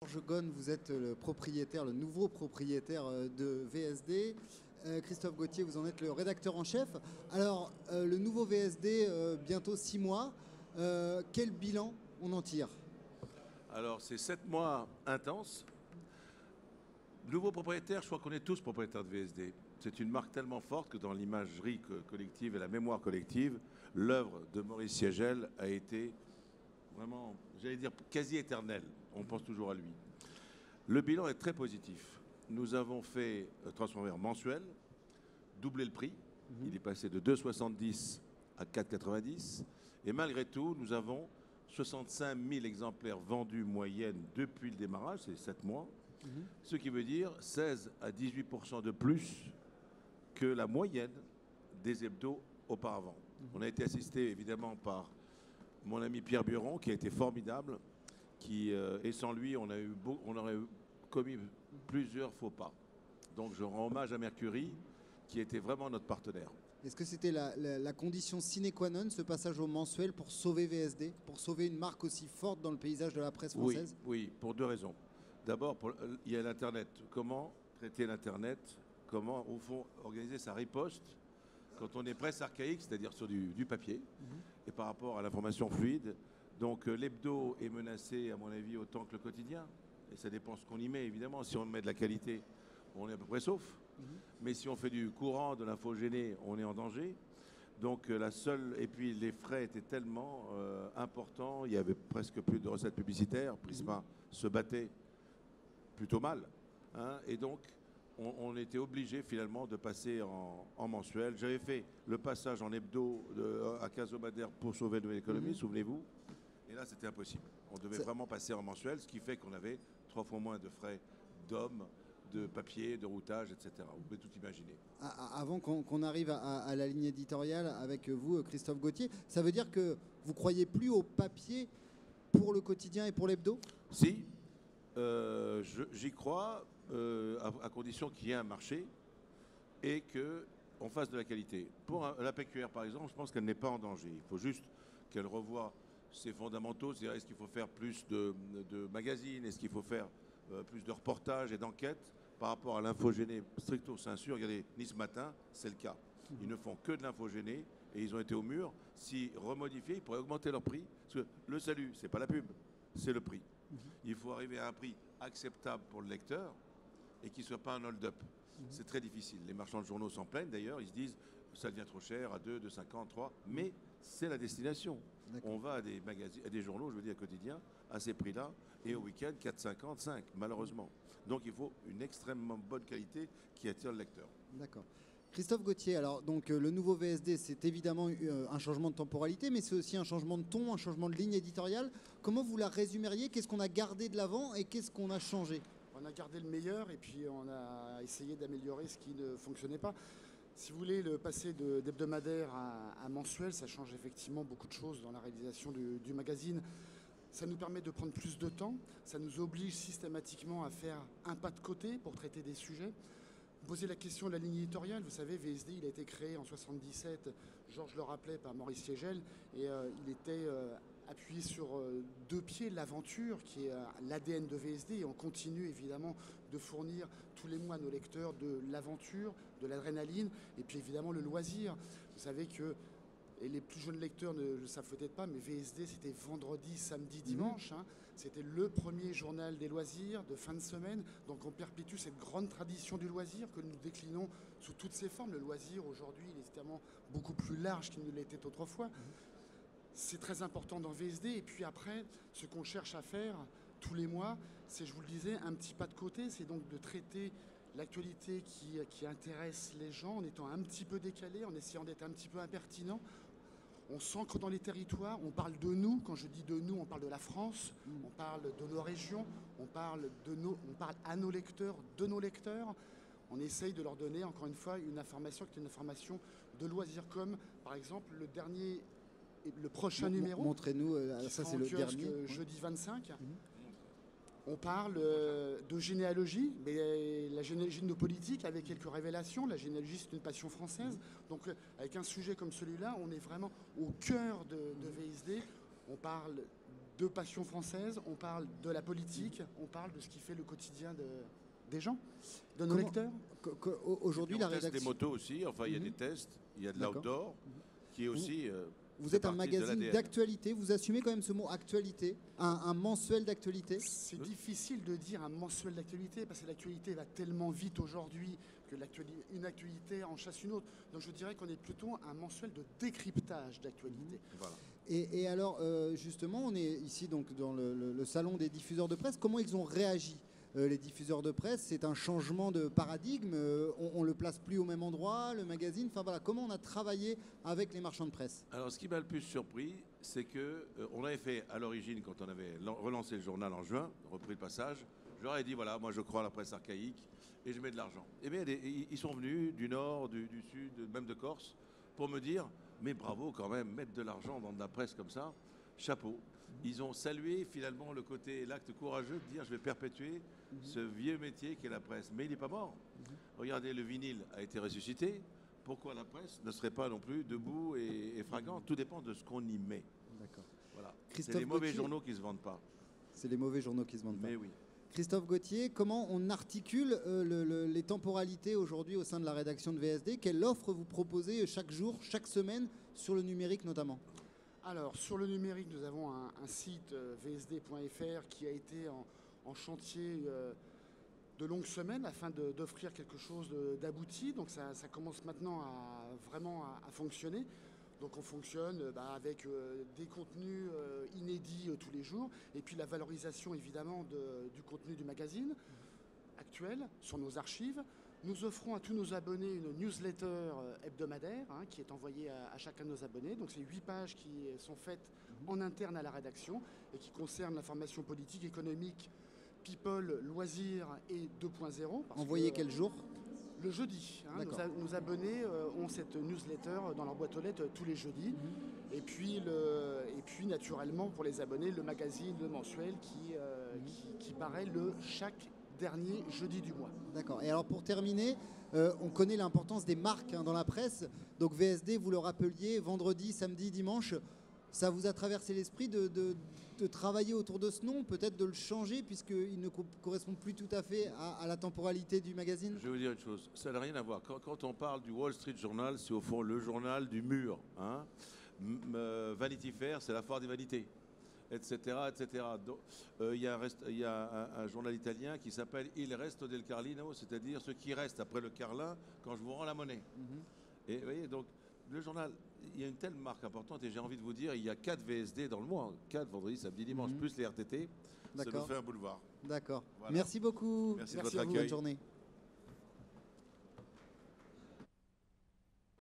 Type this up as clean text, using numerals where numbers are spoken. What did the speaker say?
Georges Ghosn, vous êtes le propriétaire, le nouveau propriétaire de VSD. Christophe Gauthier, vous en êtes le rédacteur en chef. Alors, le nouveau VSD, bientôt 6 mois. Quel bilan on en tire? Alors, c'est 7 mois intenses. Nouveau propriétaire, je crois qu'on est tous propriétaires de VSD. C'est une marque tellement forte que dans l'imagerie collective et la mémoire collective, l'œuvre de Maurice Siegel a été vraiment, j'allais dire, quasi éternelle. On pense toujours à lui. Le bilan est très positif. Nous avons fait transformer en mensuel, doubler le prix. Il est passé de 2,70 à 4,90. Et malgré tout, nous avons 65 000 exemplaires vendus moyenne depuis le démarrage, c'est 7 mois. Ce qui veut dire 16 à 18% de plus que la moyenne des hebdos auparavant. On a été assisté évidemment par mon ami Pierre Buron, qui a été formidable, et sans lui, on aurait commis plusieurs faux pas. Donc je rends hommage à Mercury, qui était vraiment notre partenaire. Est-ce que c'était la condition sine qua non, ce passage au mensuel, pour sauver VSD, pour sauver une marque aussi forte dans le paysage de la presse française? Oui, pour deux raisons. D'abord, il y a l'Internet. Comment traiter l'Internet? Comment, au fond, organiser sa riposte quand on est presse archaïque, c'est-à-dire sur du papier, et par rapport à l'information fluide. Donc l'hebdo est menacé, à mon avis, autant que le quotidien. Et ça dépend ce qu'on y met, évidemment. Si on met de la qualité, on est à peu près sauf. Mais si on fait du courant, de l'infogéné, on est en danger. Donc et puis les frais étaient tellement importants, il y avait presque plus de recettes publicitaires. Prisma se battait plutôt mal. Et donc, on était obligé finalement de passer en mensuel. J'avais fait le passage en hebdo à Casobadère pour sauver de l'économie, souvenez-vous. Et là, c'était impossible. On devait vraiment passer en mensuel, ce qui fait qu'on avait 3 fois moins de frais d'hommes, de papier, de routage, etc. Vous pouvez tout imaginer. Avant qu'on arrive à la ligne éditoriale avec vous, Christophe Gauthier, ça veut dire que vous croyez plus au papier pour le quotidien et pour l'hebdo? Si, j'y crois, à condition qu'il y ait un marché et qu'on fasse de la qualité. Pour la PQR, par exemple, je pense qu'elle n'est pas en danger. Il faut juste qu'elle revoie ses fondamentaux, c'est-à-dire est-ce qu'il faut faire plus de magazines, est-ce qu'il faut faire plus de reportages et d'enquêtes par rapport à l'infogéné stricto sensu. Regardez, Nice Matin, c'est le cas. Ils ne font que de l'infogéné et ils ont été au mur. Si remodifiés, ils pourraient augmenter leur prix. Parce que le salut, c'est pas la pub, c'est le prix. Il faut arriver à un prix acceptable pour le lecteur et qui ne soit pas un hold-up. C'est très difficile. Les marchands de journaux s'en plaignent d'ailleurs. Ils se disent ça devient trop cher à 2, 2,50, 3. Mais c'est la destination. On va à des magazines, à des journaux, je veux dire quotidiens, à ces prix-là, et au week-end 4,50, 5, malheureusement. Donc il faut une extrêmement bonne qualité qui attire le lecteur. D'accord. Christophe Gauthier, alors donc le nouveau VSD, c'est évidemment un changement de temporalité, mais c'est aussi un changement de ton, un changement de ligne éditoriale. Comment vous la résumeriez? Qu'est-ce qu'on a gardé de l'avant et qu'est-ce qu'on a changé? On a gardé le meilleur et puis on a essayé d'améliorer ce qui ne fonctionnait pas. Si vous voulez, le passer d'hebdomadaire à mensuel, ça change effectivement beaucoup de choses dans la réalisation du magazine. Ça nous permet de prendre plus de temps, ça nous oblige systématiquement à faire un pas de côté pour traiter des sujets. Poser la question de la ligne éditoriale, vous savez, VSD, il a été créé en 77, Georges le rappelait, par Maurice Siegel, et il était appuyé sur 2 pieds, l'aventure, qui est l'ADN de VSD, et on continue évidemment de fournir tous les mois à nos lecteurs de l'aventure, de l'adrénaline, et puis évidemment le loisir. Vous savez que, et les plus jeunes lecteurs ne le savent peut-être pas, mais VSD, c'était vendredi, samedi, dimanche. C'était le premier journal des loisirs de fin de semaine. Donc on perpétue cette grande tradition du loisir que nous déclinons sous toutes ses formes. Le loisir, aujourd'hui, il est évidemment beaucoup plus large qu'il ne l'était autrefois. C'est très important dans VSD. Et puis après, ce qu'on cherche à faire tous les mois, c'est, je vous le disais, un petit pas de côté. C'est donc de traiter l'actualité qui intéresse les gens en étant un petit peu décalé, en essayant d'être un petit peu impertinent. On s'ancre dans les territoires, on parle de nous. Quand je dis de nous, on parle de la France, on parle de nos régions, on parle à nos lecteurs, de nos lecteurs. On essaye de leur donner, encore une fois, une information qui est une information de loisirs, comme par exemple le prochain numéro. Montrez-nous, ça c'est le dernier. Jeudi 25. On parle de généalogie, mais la généalogie de nos politiques avec quelques révélations. La généalogie, c'est une passion française. Donc, avec un sujet comme celui-là, on est vraiment au cœur de VSD. On parle de passion française, on parle de la politique, on parle de ce qui fait le quotidien des gens, de nos lecteurs. Aujourd'hui, la On teste rédaction... des motos aussi, enfin il y a des tests, il y a de D'accord. l'outdoor, qui est aussi... Vous fait êtes un partie de magazine l'ADN. d'actualité, vous assumez quand même ce mot actualité, un mensuel d'actualité. C'est difficile de dire un mensuel d'actualité parce que l'actualité va tellement vite aujourd'hui que une actualité en chasse une autre. Donc je dirais qu'on est plutôt un mensuel de décryptage d'actualité. Voilà. Et alors, justement, on est ici donc dans le salon des diffuseurs de presse. Comment ils ont réagi les diffuseurs de presse? C'est un changement de paradigme. On le place plus au même endroit, le magazine. Enfin voilà, comment on a travaillé avec les marchands de presse? Alors, ce qui m'a le plus surpris, c'est que on avait fait à l'origine, quand on avait relancé le journal en juin, repris le passage, je leur ai dit voilà, moi je crois à la presse archaïque et je mets de l'argent. Et bien, ils sont venus du nord, du sud, même de Corse, pour me dire mais bravo quand même, mettre de l'argent dans de la presse comme ça, chapeau. Ils ont salué finalement le côté, l'acte courageux de dire je vais perpétuer ce vieux métier qu'est la presse. Mais il n'est pas mort. Regardez, le vinyle a été ressuscité. Pourquoi la presse ne serait pas non plus debout et fringante? Tout dépend de ce qu'on y met. D'accord. Voilà. C'est Christophe les mauvais Gauthier. journaux qui ne se vendent pas. C'est les mauvais journaux qui se vendent pas. Mais oui. Christophe Gauthier, comment on articule les temporalités aujourd'hui au sein de la rédaction de VSD? Quelle offre vous proposez chaque jour, chaque semaine, sur le numérique notamment? Alors, sur le numérique, nous avons un site vsd.fr qui a été en chantier de longues semaines afin d'offrir quelque chose d'abouti. Donc, ça commence maintenant vraiment à fonctionner. Donc, on fonctionne avec des contenus inédits tous les jours. Et puis, la valorisation, évidemment, du contenu du magazine actuel sur nos archives. Nous offrons à tous nos abonnés une newsletter hebdomadaire qui est envoyée à chacun de nos abonnés. Donc c'est 8 pages qui sont faites en interne à la rédaction et qui concernent l'information politique, économique, people, loisirs et 2.0. Envoyé quel jour? Le jeudi. D'accord. Nos abonnés ont cette newsletter dans leur boîte aux lettres tous les jeudis. Et puis naturellement pour les abonnés, le magazine, le mensuel qui paraît chaque dernier jeudi du mois. D'accord. Et alors pour terminer, on connaît l'importance des marques dans la presse. Donc VSD, vous le rappeliez, vendredi, samedi, dimanche, ça vous a traversé l'esprit de travailler autour de ce nom, peut-être de le changer puisqu'il ne correspond plus tout à fait à la temporalité du magazine? Je vais vous dire une chose, ça n'a rien à voir. Quand on parle du Wall Street Journal, c'est au fond le journal du mur. Vanity Fair, c'est la foire des vanités, etc. etc. Il y a un journal italien qui s'appelle Il Resto del Carlino, c'est-à-dire ce qui reste après le carlin quand je vous rends la monnaie. Et vous voyez, donc le journal, il y a une telle marque importante et j'ai envie de vous dire, il y a 4 VSD dans le mois, 4 vendredi, samedi, dimanche, plus les RTT, ça nous fait un boulevard. D'accord. Voilà. Merci beaucoup. Merci de votre à vous, accueil. bonne journée.